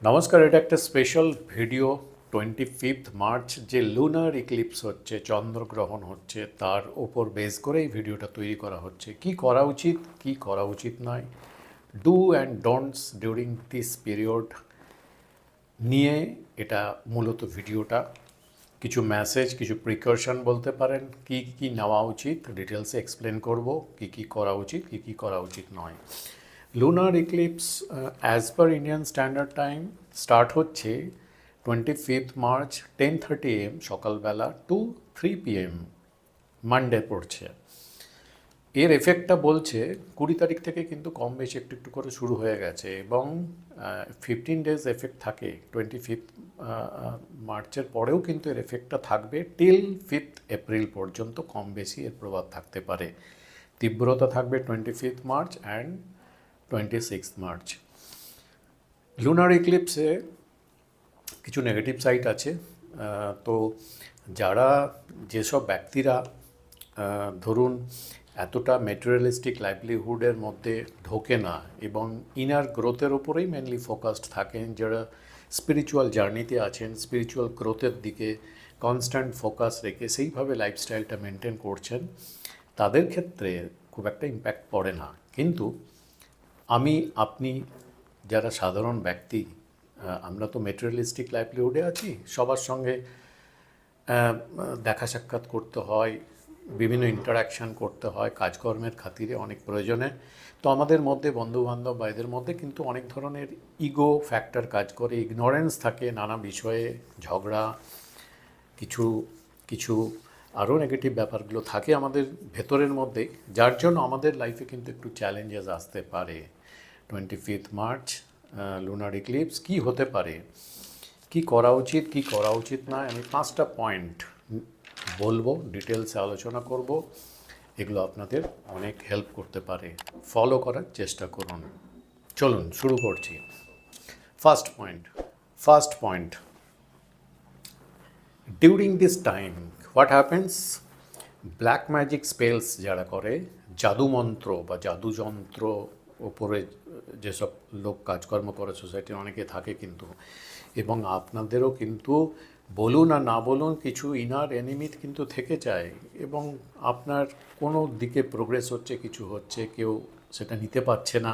নমস্কার, এটা একটা স্পেশাল ভিডিও। 25 মার্চ যে লুনার ইক্লিপস হচ্ছে, চন্দ্রগ্রহণ হচ্ছে, তার ওপর বেস করে এই ভিডিওটা তৈরি করা হচ্ছে। কি করা উচিত, কি করা উচিত নয়, do and don'ts during this period নিয়ে এটা মূলত ভিডিওটা। কিছু মেসেজ, কিছু প্রিকশন বলতে পারেন, কি কি নেওয়া উচিত ডিটেলসে এক্সপ্লেন করব, কি কি করা উচিত, কি কি করা উচিত নয়। Lunar eclipse as per Indian standard time start হচ্ছে 25 মার্চ 10:30 AM সকালবেলা টু 3 PM মানডে পড়ছে। এর এফেক্টটা বলছে 20 তারিখ থেকে কিন্তু কম বেশি একটু একটু করে শুরু হয়ে গেছে এবং 15 ডেজ এফেক্ট থাকে। 25 মার্চের পরেও কিন্তু এর এফেক্টটা থাকবে টিল 5 এপ্রিল পর্যন্ত কম বেশি এর প্রভাব থাকতে পারে। তীব্রতা থাকবে 25 মার্চ অ্যান্ড 26 মার্চ। লুনার ইক্লিপসে কিছু নেগেটিভ সাইড আছে। তো যারা যেসব ব্যক্তিরা ধরুন এতটা মেটেরিয়ালিস্টিক লাইভলিহুডের মধ্যে ঢোকে না এবং ইনার গ্রোথের ওপরেই মেনলি ফোকাসড থাকেন, যারা স্পিরিচুয়াল জার্নিতে আছেন, স্পিরিচুয়াল গ্রোথের দিকে কনস্ট্যান্ট ফোকাস রেখে সেইভাবে লাইফস্টাইলটা মেনটেন করছেন, তাদের ক্ষেত্রে খুব একটা ইম্প্যাক্ট পড়ে না। কিন্তু আপনি যারা সাধারণ ব্যক্তি, আমরা তো মেটেরিয়ালিস্টিক লাইভলিহুডে আছি, সবার সঙ্গে দেখা সাক্ষাৎ করতে হয়, বিভিন্ন ইন্টারাকশান করতে হয় কাজকর্মের খাতিরে, অনেক প্রয়োজনে। তো আমাদের মধ্যে বন্ধুবান্ধব বা এদের মধ্যে কিন্তু অনেক ধরনের ইগো ফ্যাক্টর কাজ করে, ইগনোরেন্স থাকে নানা বিষয়ে, ঝগড়া, কিছু কিছু আরও নেগেটিভ ব্যাপারগুলো থাকে আমাদের ভেতরের মধ্যে, যার জন্য আমাদের লাইফে কিন্তু একটু চ্যালেঞ্জেস আসতে পারে। 25 মার্চ লুনার ইক্লিপস কী হতে পারে, কি করা উচিত, কি করা উচিত না, আমি 5টা পয়েন্ট বলবো, ডিটেলসে আলোচনা করব। এগুলো আপনাদের অনেক হেল্প করতে পারে, ফলো করার চেষ্টা করুন। চলুন শুরু করছি। First point, during this time what happens, black magic spells যারা করে, জাদুমন্ত্র বা জাদুযন্ত্র ওপরে যেসব লোক কাজকর্ম করে সোসাইটির অনেকে থাকে কিন্তু, এবং আপনাদেরও কিন্তু বলুন আর না বলুন কিছু ইনার এনিমি কিন্তু থেকে যায় এবং আপনার কোনো দিকে প্রোগ্রেস হচ্ছে, কিছু হচ্ছে, কেউ সেটা নিতে পারছে না।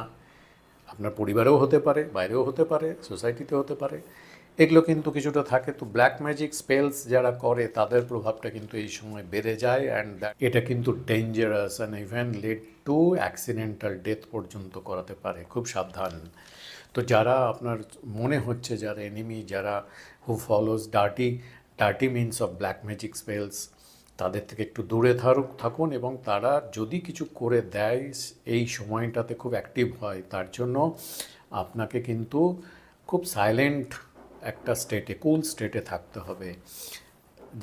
আপনার পরিবারেও হতে পারে, বাইরেও হতে পারে, সোসাইটিতে হতে পারে, এগুলো কিন্তু কিছুটা থাকে। তো ব্ল্যাক ম্যাজিক স্পেলস যারা করে তাদের প্রভাবটা কিন্তু এই সময় বেড়ে যায়, অ্যান্ড এটা কিন্তু dangerous and even lead to accidental death পর্যন্ত করাতে পারে। খুব সাবধান। তো যারা আপনার মনে হচ্ছে যারা এনিমি, যারা who follows dirty means of black magic spells, তাদের থেকে একটু দূরে থাকুন, এবং তারা যদি কিছু করে দেয় এই সময়টাতে খুব অ্যাক্টিভ হয়, তার জন্য আপনাকে কিন্তু খুব সাইলেন্ট একটা স্টেটে, কুল স্টেটে থাকতে হবে।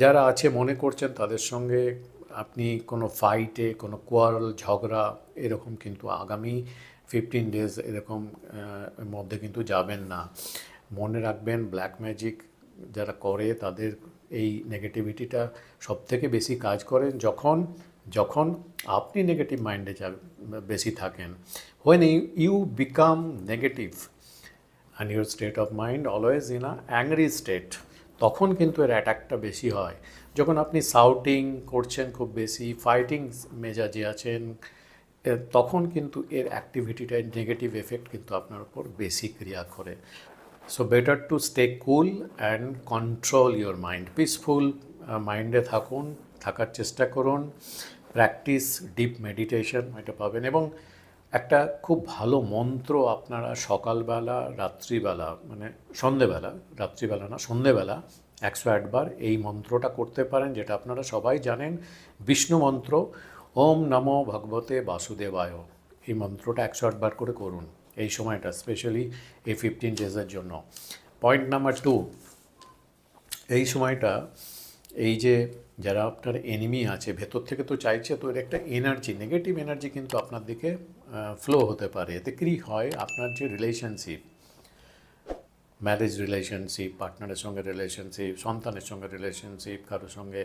যারা আছে মনে করছেন তাদের সঙ্গে আপনি কোনো ফাইটে, কোনো কোয়ারল, ঝগড়া এরকম কিন্তু আগামী 15 ডেজ এরকম মধ্যে কিন্তু যাবেন না। মনে রাখবেন ব্ল্যাক ম্যাজিক যারা করে তাদের এই নেগেটিভিটিটা সবথেকে বেশি কাজ করেন যখন যখন আপনি নেগেটিভ মাইন্ডে বেশি থাকেন। when you become negative and your state of mind always in a angry state, তখন কিন্তু এর অ্যাটাকটা বেশি হয়। যখন আপনি সাউটিং করছেন খুব বেশি, ফাইটিং মেজাজে আছেন, তখন কিন্তু এর অ্যাক্টিভিটিটা, নেগেটিভ এফেক্ট কিন্তু আপনার উপর বেশি ক্রিয়া করে। So better to stay cool and control your mind. Peaceful মাইন্ডে থাকার চেষ্টা করুন। প্র্যাকটিস ডিপ মেডিটেশন, এটা পাবেন। এবং একটা খুব ভালো মন্ত্র আপনারা সকালবেলা, রাত্রিবেলা, মানে সন্ধেবেলা, রাত্রিবেলা না সন্ধেবেলা 108 বার এই মন্ত্রটা করতে পারেন, যেটা আপনারা সবাই জানেন, বিষ্ণু মন্ত্র, ওম নমো ভগবতে বাসুদেবায়। এই মন্ত্রটা 108 বার করে করুন এই সময়টা, স্পেশালি এই 15 ডেজের জন্য। পয়েন্ট নাম্বার 2, এই সময়টা এই যে যারা আপনার এনিমি আছে ভেতর থেকে তো চাইছে, তো এর একটা এনার্জি, নেগেটিভ এনার্জি কিন্তু আপনার দিকে ফ্লো হতে পারে। এতে কী হয়, আপনার যে রিলেশনশিপ, ম্যারেজ রিলেশনশিপ, পার্টনারের সঙ্গে রিলেশনশিপ, সন্তানের সঙ্গে রিলেশনশিপ, কারোর সঙ্গে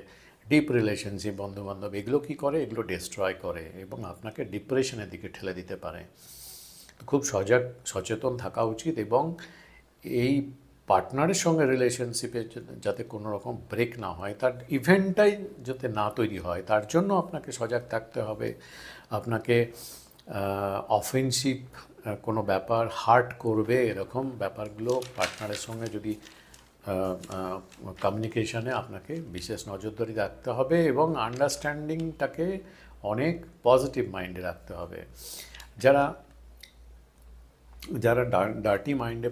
ডিপ রিলেশনশিপ, বন্ধুবান্ধব, এগুলো কী করে, এগুলো ডিস্ট্রয় করে এবং আপনাকে ডিপ্রেশনের দিকে ঠেলে দিতে পারে। খুব সচেতন থাকা উচিত এবং এই পার্টনারের সঙ্গে রিলেশনশিপে যাতে কোনো রকম ব্রেক না হয়, তার ইভেন্টটাই যাতে না তৈরি হয়, তার জন্য আপনাকে সজাগ থাকতে হবে। আপনাকে অফেন্সিভ কোনো ব্যাপার হার্ট করবে এরকম ব্যাপারগুলো পার্টনারের সঙ্গে যদি কমিউনিকেশনে আপনাকে বিশেষ নজরদারি রাখতে হবে এবং আন্ডারস্ট্যান্ডিংটাকে অনেক পজিটিভ মাইন্ডে রাখতে হবে। যারা যারা ডার্টি মাইন্ডে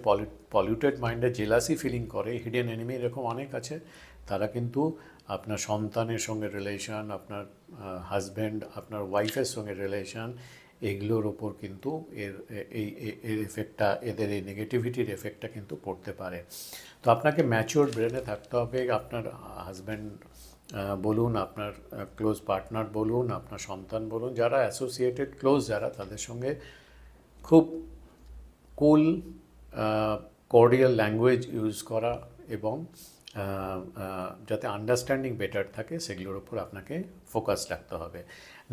পলিউটেড মাইন্ডে জেলাসি ফিলিং করে, হিডেন এনিমি এরকম অনেক আছে, তারা কিন্তু আপনার সন্তানের সঙ্গে রিলেশন, আপনার হাজব্যান্ড, আপনার ওয়াইফের সঙ্গে রিলেশন, এগুলোর ওপর কিন্তু এর এফেক্টটা, এদের এই নেগেটিভিটির এফেক্টটা কিন্তু পড়তে পারে। তো আপনাকে ম্যাচিওর ব্রেনে থাকতে হবে। আপনার হাজব্যান্ড বলুন, আপনার ক্লোজ পার্টনার বলুন, আপনার সন্তান বলুন, যারা অ্যাসোসিয়েটেড ক্লোজ যারা, তাদের সঙ্গে খুব কুল কর্ডিয়াল ল্যাঙ্গুয়েজ ইউজ করা এবং যাতে আন্ডারস্ট্যান্ডিং বেটার থাকে সেগুলোর উপর আপনাকে ফোকাস রাখতে হবে।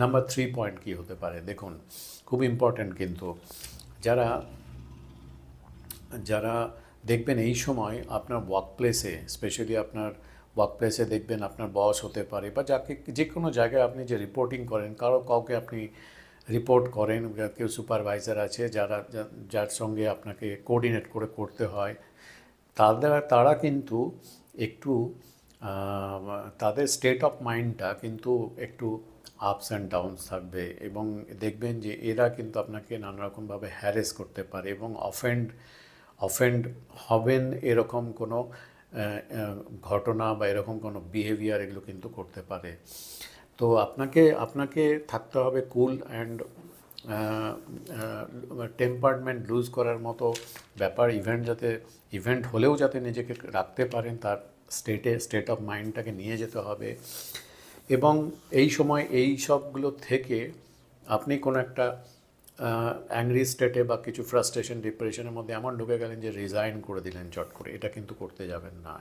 নাম্বার 3 পয়েন্ট কী হতে পারে দেখুন, খুব ইম্পর্ট্যান্ট কিন্তু যারা যারা দেখবেন এই সময় আপনার ওয়ার্ক প্লেসে, স্পেশালি আপনার ওয়ার্ক প্লেসে দেখবেন আপনার বস হতে পারে বা যাকে যে কোনো জায়গায় আপনি যে রিপোর্টিং করেন, কাউকে আপনি রিপোর্ট করেন, কেউ সুপারভাইজার আছে যার সঙ্গে আপনাকে কোঅর্ডিনেট করে করতে হয়, তারা কিন্তু একটু তাদের স্টেট অফ মাইন্ডটা কিন্তু একটু আপস অ্যান্ড ডাউনস থাকবে এবং দেখবেন যে এরা কিন্তু আপনাকে নানা রকমভাবে হ্যারেস করতে পারে এবং অফেন্ড হবেন এরকম কোনো ঘটনা বা এরকম কোনো বিহেভিয়ার এগুলো কিন্তু করতে পারে। তো আপনাকে থাকতে হবে কুল অ্যান্ড টেম্পারমেন্ট লুজ করার মতো ব্যাপার, ইভেন্ট হলেও যাতে নিজেকে রাখতে পারেন তার স্টেট অফ মাইন্ডটাকে নিয়ে যেতে হবে। এবং এই সময় এই সবগুলো থেকে আপনি কোনো একটা অ্যাংরি স্টেটে বা কিছু ফ্রাস্ট্রেশন ডিপ্রেশনের মধ্যে এমন ঢুকে গেলেন যে রিজাইন করে দিলেন চট করে, এটা কিন্তু করতে যাবেন না।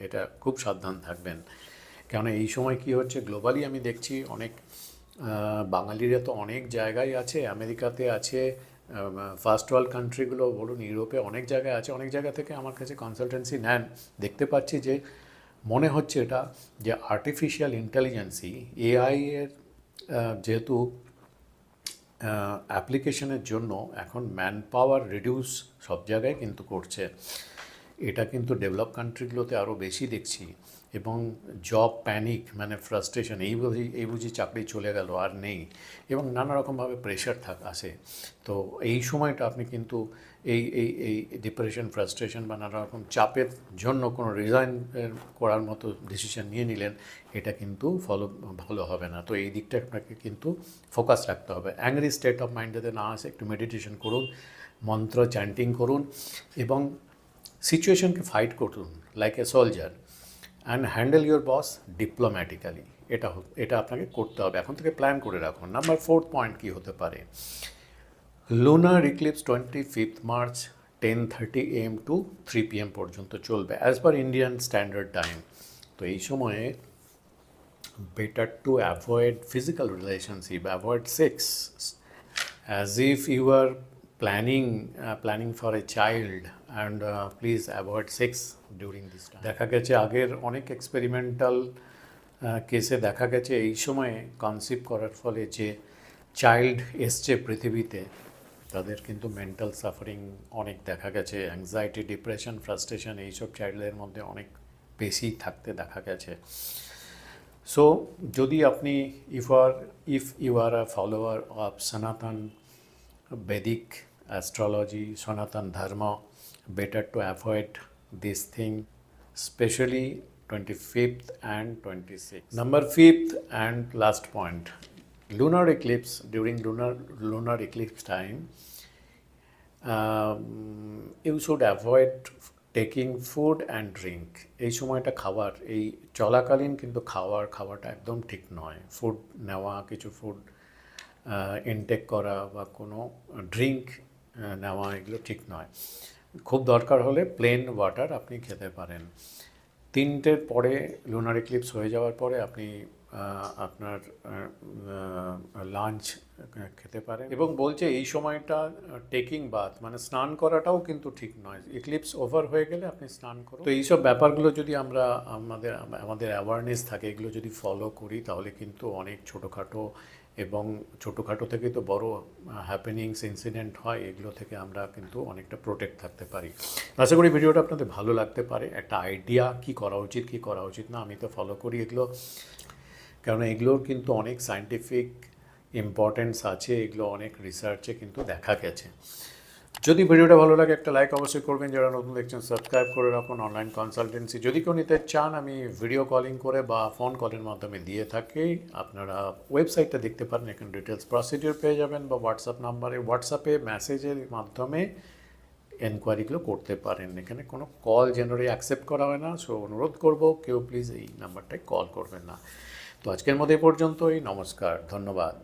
এটা খুব সাবধান থাকবেন। কেননা এই সময় কি হচ্ছে গ্লোবালি আমি দেখছি অনেক বাঙালিরা তো অনেক জায়গায় আছে, আমেরিকাতে আছে, ফার্স্ট ওয়ার্ল্ড কান্ট্রিগুলো বলুন, ইউরোপে অনেক জায়গায় আছে, অনেক জায়গা থেকে আমার কাছে কনসালটেন্সি নেন। দেখতে পাচ্ছি যে মনে হচ্ছে এটা যে আর্টিফিশিয়াল ইন্টেলিজেন্সি, এআই এর যেহেতু অ্যাপ্লিকেশনের জন্য এখন ম্যান পাওয়ার রিডিউস সব জায়গায় কিন্তু করছে, এটা কিন্তু ডেভেলপ কান্ট্রিগুলোতে আরও বেশি দেখছি। এবং জব প্যানিক মানে ফ্রাস্ট্রেশন, এই বুঝি চাকরি চলে গেল আর নেই, এবং নানা রকমভাবে প্রেশার আসে। তো এই সময়টা আপনি কিন্তু এই ডিপ্রেশন, ফ্রাস্ট্রেশন বা নানা রকম চাপের জন্য কোনো রিজাইন করার মতো ডিসিশন নিয়ে নিলেন, এটা কিন্তু ভালো হবে না। তো এই দিকটা আপনাকে কিন্তু ফোকাস রাখতে হবে। অ্যাংরি স্টেট অফ মাইন্ড যাতে না আসে, একটু মেডিটেশন করুন, মন্ত্র চ্যান্টিং করুন এবং সিচুয়েশনকে ফাইট করুন like a soldier and handle your boss diplomatically. এটা আপনাকে করতে হবে, এখন থেকে প্ল্যান করে রাখুন। নাম্বার 4 পয়েন্ট কী হতে পারে, লুনার ইক্লিপস 25 মার্চ 10:30 AM টু 3 PM পর্যন্ত চলবে as per Indian standard time. তো এই সময়ে better to avoid physical relationship, avoid sex, as if you are planning for a child, and please avoid sex during this time. দেখা গেছে আগের অনেক এক্সপেরিমেন্টাল কেসে দেখা গেছে এই সময়ে কনসিভ করার ফলে যে চাইল্ড এসছে পৃথিবীতে, তাদের কিন্তু মেন্টাল সাফারিং অনেক দেখা গেছে, অ্যাংজাইটি, ডিপ্রেশন, ফ্রাস্ট্রেশন এইসব চাইল্ডদের মধ্যে অনেক বেশি থাকতে দেখা গেছে। সো যদি আপনি if you are a follower of সনাতন Vedic astrology, Sanatan Dharma, better to avoid this thing, especially 25th and 26th. Number 5th and last point, lunar eclipse. During lunar eclipse time, you should avoid taking food and drink. এই সময়টা এই চলাকালীন কিন্তু খাওয়াটা একদম ঠিক নয়। Food নেওয়া, কিছু ফুড ইনটেক করা বা কোনো ড্রিঙ্ক নেওয়া এগুলো ঠিক নয়। খুব দরকার হলে প্লেন ওয়াটার আপনি খেতে পারেন। 3টের পরে লুনার ইক্লিপস হয়ে যাওয়ার পরে আপনি আপনার লাঞ্চ খেতে পারেন। এবং বলছে এই সময়টা টেকিং বাথ মানে স্নান করাটাও কিন্তু ঠিক নয়, ইক্লিপস ওভার হয়ে গেলে আপনি স্নান করুন। তো এইসব ব্যাপারগুলো যদি আমরা আমাদের অ্যাওয়ারনেস থাকে, এগুলো যদি ফলো করি, তাহলে কিন্তু অনেক ছোটোখাটো এবং ছোটোখাটো থেকে তো বড় হ্যাপেনিংস ইনসিডেন্ট হয়, এগুলো থেকে আমরা কিন্তু অনেকটা প্রোটেক্ট থাকতে পারি। আশা করি ভিডিওটা আপনাদের ভালো লাগতে পারে, একটা আইডিয়া কী করা উচিত কী করা উচিত না। আমি তো ফলো করি এগুলো, কারণ এগুলোর কিন্তু অনেক সায়েন্টিফিক ইম্পর্টেন্স আছে, এগুলো অনেক রিসার্চে কিন্তু দেখা গেছে। যদি ভিডিওটা ভালো লাগে একটা লাইক অবশ্যই করবেন, যারা নতুন দেখছেন সাবস্ক্রাইব করে রাখুন। অনলাইন কনসালটেন্সি যদি কেউ নিতে চান, আমি ভিডিও কলিং করে বা ফোন কলের মাধ্যমে দিয়ে থাকি। আপনারা ওয়েবসাইটটা দেখতে পারেন, এখানে ডিটেলস প্রসিডিওর পেয়ে যাবেন, বা হোয়াটসঅ্যাপে মেসেজের মাধ্যমে এনকোয়ারিগুলো করতে পারেন। এখানে কোনো কল জেনারেলি অ্যাকসেপ্ট করা হয় না, সো অনুরোধ করব কেউ প্লিজ এই নাম্বারটায় কল করবেন না। তো আজকের মতো এই পর্যন্তই, নমস্কার, ধন্যবাদ।